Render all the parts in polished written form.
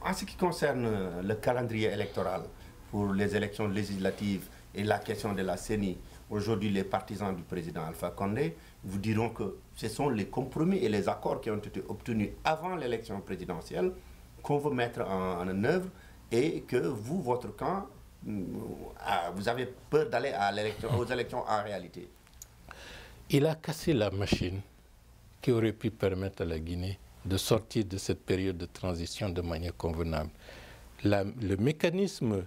En ce qui concerne le calendrier électoral pour les élections législatives et la question de la CENI, aujourd'hui les partisans du président Alpha Condé vous diront que ce sont les compromis et les accords qui ont été obtenus avant l'élection présidentielle qu'on veut mettre en œuvre et que vous, votre camp, vous avez peur d'aller aux élections en réalité. Il a cassé la machine qui aurait pu permettre à la Guinée de sortir de cette période de transition de manière convenable. Le mécanisme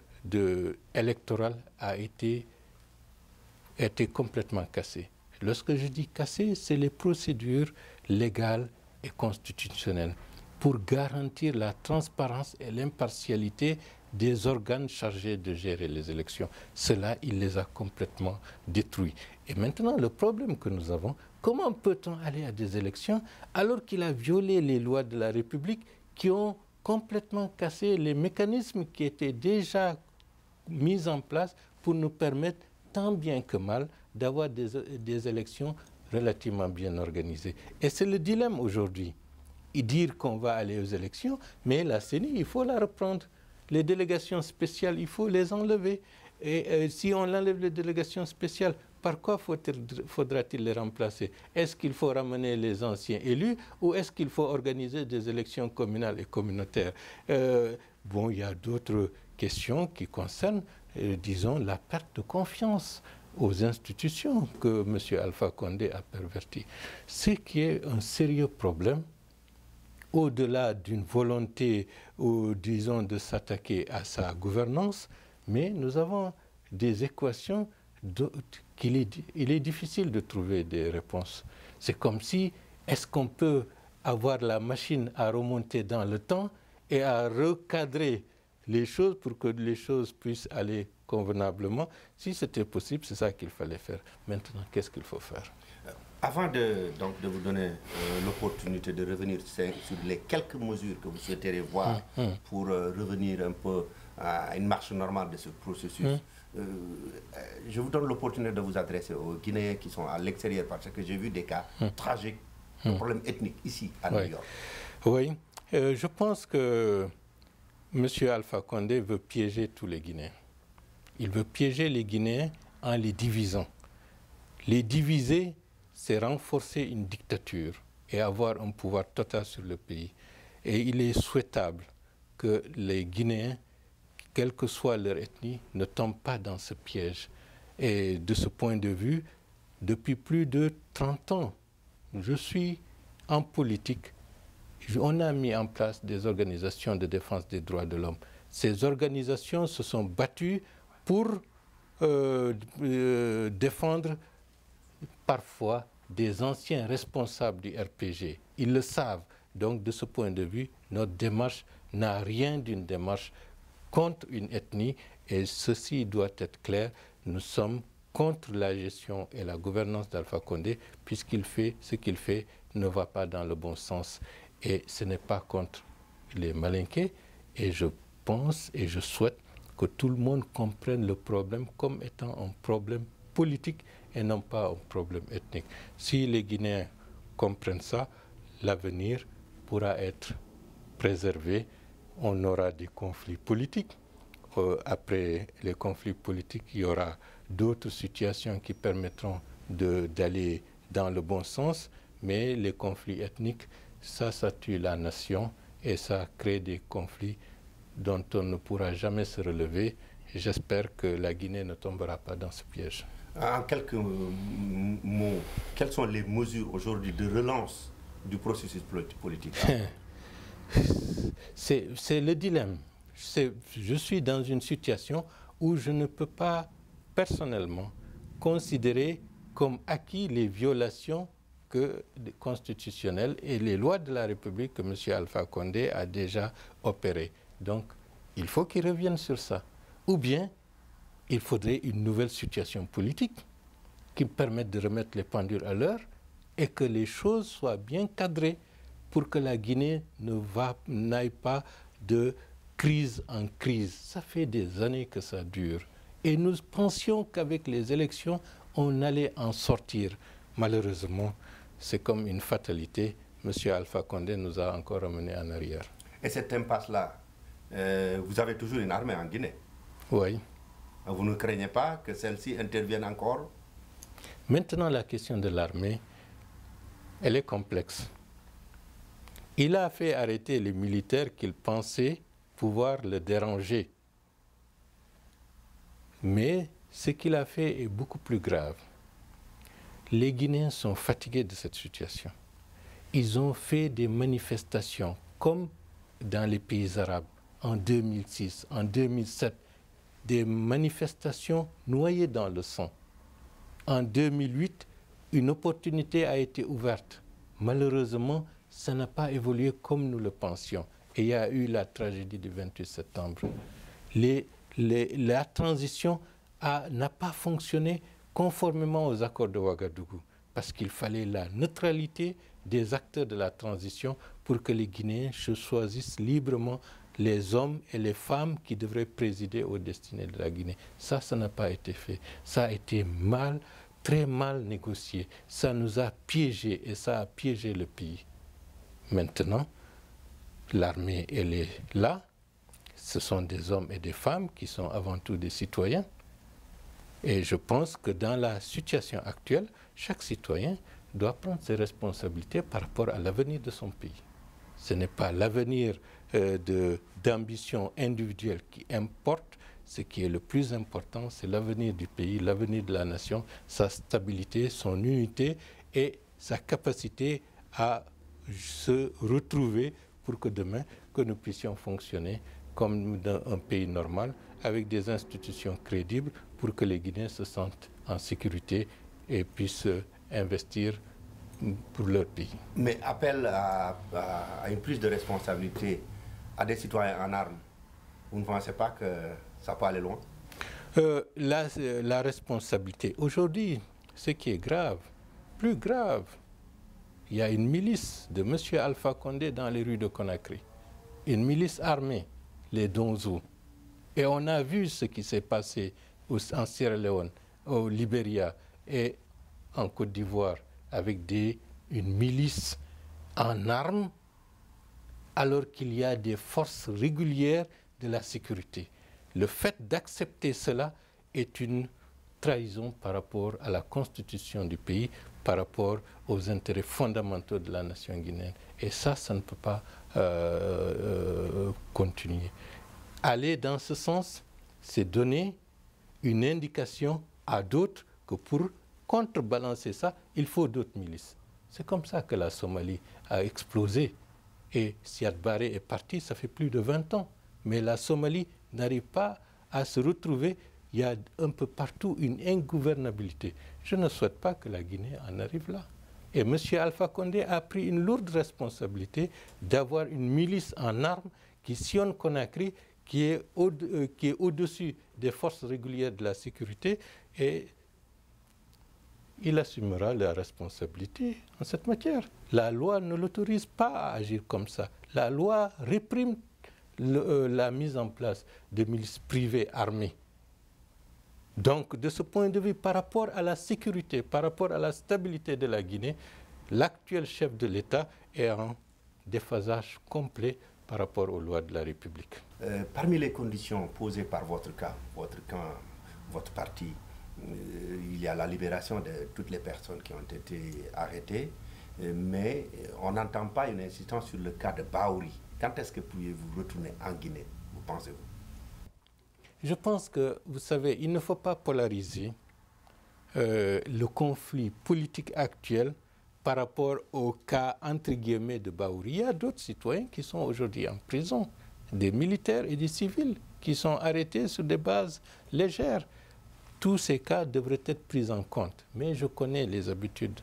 électoral a été complètement cassé. Lorsque je dis cassé, c'est les procédures légales et constitutionnelles pour garantir la transparence et l'impartialité des organes chargés de gérer les élections. Cela, il les a complètement détruits. Et maintenant, le problème que nous avons, comment peut-on aller à des élections alors qu'il a violé les lois de la République qui ont complètement cassé les mécanismes qui étaient déjà mis en place pour nous permettre, tant bien que mal, d'avoir des élections relativement bien organisées. Et c'est le dilemme aujourd'hui. Dire qu'on va aller aux élections, mais la CENI, il faut la reprendre. Les délégations spéciales, il faut les enlever. Et si on enlève les délégations spéciales, par quoi faudra-t-il les remplacer? Est-ce qu'il faut ramener les anciens élus ou est-ce qu'il faut organiser des élections communales et communautaires? Bon, il y a d'autres questions qui concernent, disons, la perte de confiance aux institutions que M. Alpha Condé a perverties. Ce qui est un sérieux problème, au-delà d'une volonté, ou disons, de s'attaquer à sa gouvernance, mais nous avons des équations qu'il est difficile de trouver des réponses. C'est comme si, est-ce qu'on peut avoir la machine à remonter dans le temps et à recadrer les choses pour que les choses puissent aller convenablement? Si c'était possible, c'est ça qu'il fallait faire. Maintenant, qu'est-ce qu'il faut faire? Avant de vous donner l'opportunité de revenir sur les quelques mesures que vous souhaiteriez voir pour revenir un peu à une marche normale de ce processus, je vous donne l'opportunité de vous adresser aux Guinéens qui sont à l'extérieur, parce que j'ai vu des cas tragiques de problèmes ethniques ici à New York. Oui, je pense que M. Alpha Condé veut piéger tous les Guinéens. Il veut piéger les Guinéens en les divisant. Les diviser, c'est renforcer une dictature et avoir un pouvoir total sur le pays. Et il est souhaitable que les Guinéens, quelle que soit leur ethnie, ne tombent pas dans ce piège. Et de ce point de vue, depuis plus de 30 ans, je suis en politique. On a mis en place des organisations de défense des droits de l'homme. Ces organisations se sont battues pour défendre parfois des anciens responsables du RPG. Ils le savent. Donc, de ce point de vue, notre démarche n'a rien d'une démarche contre une ethnie, et ceci doit être clair. Nous sommes contre la gestion et la gouvernance d'Alpha Condé, puisqu'il fait ce qu'il fait ne va pas dans le bon sens. Et ce n'est pas contre les Malinqués. Et je pense et je souhaite que tout le monde comprenne le problème comme étant un problème politique et non pas un problème ethnique. Si les Guinéens comprennent ça, l'avenir pourra être préservé. On aura des conflits politiques. Après les conflits politiques, il y aura d'autres situations qui permettront d'aller dans le bon sens, mais les conflits ethniques, ça tue la nation et ça crée des conflits dont on ne pourra jamais se relever. J'espère que la Guinée ne tombera pas dans ce piège. En quelques mots, quelles sont les mesures aujourd'hui de relance du processus politique? C'est le dilemme. Je suis dans une situation où je ne peux pas personnellement considérer comme acquis les violations constitutionnelles et les lois de la République que M. Alpha Condé a déjà opérées. Donc, il faut qu'il revienne sur ça. Ou bien, il faudrait une nouvelle situation politique qui permette de remettre les pendules à l'heure et que les choses soient bien cadrées pour que la Guinée n'aille pas de crise en crise. Ça fait des années que ça dure. Et nous pensions qu'avec les élections, on allait en sortir. Malheureusement, c'est comme une fatalité. M. Alpha Condé nous a encore ramenés en arrière. Et cette impasse-là, vous avez toujours une armée en Guinée. Oui. Vous ne craignez pas que celle-ci intervienne encore? Maintenant, la question de l'armée, elle est complexe. Il a fait arrêter les militaires qu'il pensait pouvoir le déranger. Mais ce qu'il a fait est beaucoup plus grave. Les Guinéens sont fatigués de cette situation. Ils ont fait des manifestations comme dans les pays arabes en 2006, en 2007, des manifestations noyées dans le sang. En 2008, une opportunité a été ouverte. Malheureusement, ça n'a pas évolué comme nous le pensions. Et il y a eu la tragédie du 28 septembre. La transition n'a pas fonctionné conformément aux accords de Ouagadougou, parce qu'il fallait la neutralité des acteurs de la transition pour que les Guinéens choisissent librement les hommes et les femmes qui devraient présider aux destinées de la Guinée. Ça n'a pas été fait. Ça a été très mal négocié. Ça nous a piégés et ça a piégé le pays. Maintenant, l'armée, elle est là. Ce sont des hommes et des femmes qui sont avant tout des citoyens. Et je pense que dans la situation actuelle, chaque citoyen doit prendre ses responsabilités par rapport à l'avenir de son pays. Ce n'est pas l'avenir d'ambition individuelle qui importe. Ce qui est le plus important, c'est l'avenir du pays, l'avenir de la nation, sa stabilité, son unité et sa capacité à se retrouver pour que demain, que nous puissions fonctionner comme dans un pays normal, avec des institutions crédibles pour que les Guinéens se sentent en sécurité et puissent investir pour leur pays. Mais appel à une prise de responsabilité à des citoyens en armes, vous ne pensez pas que ça peut aller loin? La responsabilité. Aujourd'hui, ce qui est grave, plus grave, il y a une milice de M. Alpha Condé dans les rues de Conakry. Une milice armée, les Donzou. Et on a vu ce qui s'est passé en Sierra Leone, au Libéria et en Côte d'Ivoire avec une milice en armes alors qu'il y a des forces régulières de la sécurité. Le fait d'accepter cela est une trahison par rapport à la constitution du pays, par rapport aux intérêts fondamentaux de la nation guinéenne. Et ça ne peut pas continuer. Aller dans ce sens, c'est donner une indication à d'autres que pour contrebalancer ça, il faut d'autres milices. C'est comme ça que la Somalie a explosé. Et Siad Barre est parti, ça fait plus de 20 ans. Mais la Somalie n'arrive pas à se retrouver. Il y a un peu partout une ingouvernabilité. Je ne souhaite pas que la Guinée en arrive là. Et M. Alpha Condé a pris une lourde responsabilité d'avoir une milice en armes qui sillonne Conakry, qui est au-dessus des forces régulières de la sécurité, et il assumera la responsabilité en cette matière. La loi ne l'autorise pas à agir comme ça. La loi réprime la mise en place de milices privées armées. Donc, de ce point de vue, par rapport à la sécurité, par rapport à la stabilité de la Guinée, l'actuel chef de l'État est en déphasage complet par rapport aux lois de la République. Parmi les conditions posées par votre camp, votre parti, il y a la libération de toutes les personnes qui ont été arrêtées, mais on n'entend pas une insistance sur le cas de Baouri. Quand est-ce que pouvez-vous retourner en Guinée, vous pensez-vous? Je pense que, vous savez, il ne faut pas polariser le conflit politique actuel par rapport au cas, entre guillemets, de Baouri. Il y a d'autres citoyens qui sont aujourd'hui en prison, des militaires et des civils qui sont arrêtés sur des bases légères. Tous ces cas devraient être pris en compte. Mais je connais les habitudes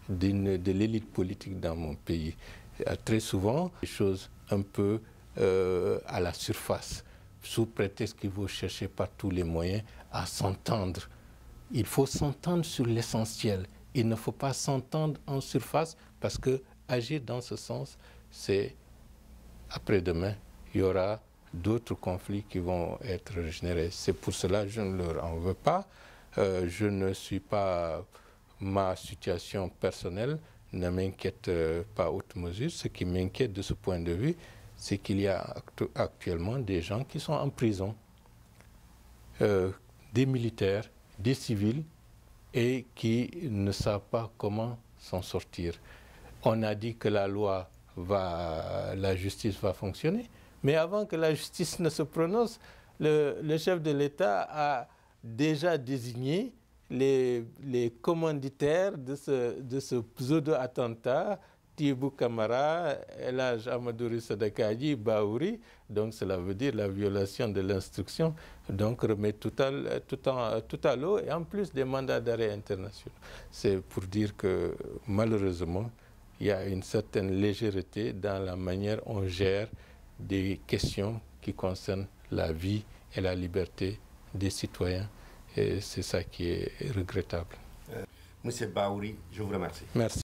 de l'élite politique dans mon pays. Très souvent, des choses un peu à la surface, sous prétexte qu'il faut chercher par tous les moyens à s'entendre. Il faut s'entendre sur l'essentiel. Il ne faut pas s'entendre en surface, parce que agir dans ce sens, c'est après-demain, il y aura d'autres conflits qui vont être générés. C'est pour cela que je ne leur en veux pas. Je ne suis pas... Ma situation personnelle ne m'inquiète pas outre mesure. Ce qui m'inquiète de ce point de vue, c'est qu'il y a actuellement des gens qui sont en prison, des militaires, des civils, et qui ne savent pas comment s'en sortir. On a dit que la justice va fonctionner, mais avant que la justice ne se prononce, le chef de l'État a déjà désigné les commanditaires de ce pseudo-attentat, Tibou Kamara, El Hadj Amadou Rissa Dakadji, Bahouri. Donc cela veut dire la violation de l'instruction, donc remettre tout à l'eau, et en plus des mandats d'arrêt internationaux. C'est pour dire que malheureusement, il y a une certaine légèreté dans la manière dont on gère des questions qui concernent la vie et la liberté des citoyens. Et c'est ça qui est regrettable. Monsieur Bahouri, je vous remercie. Merci.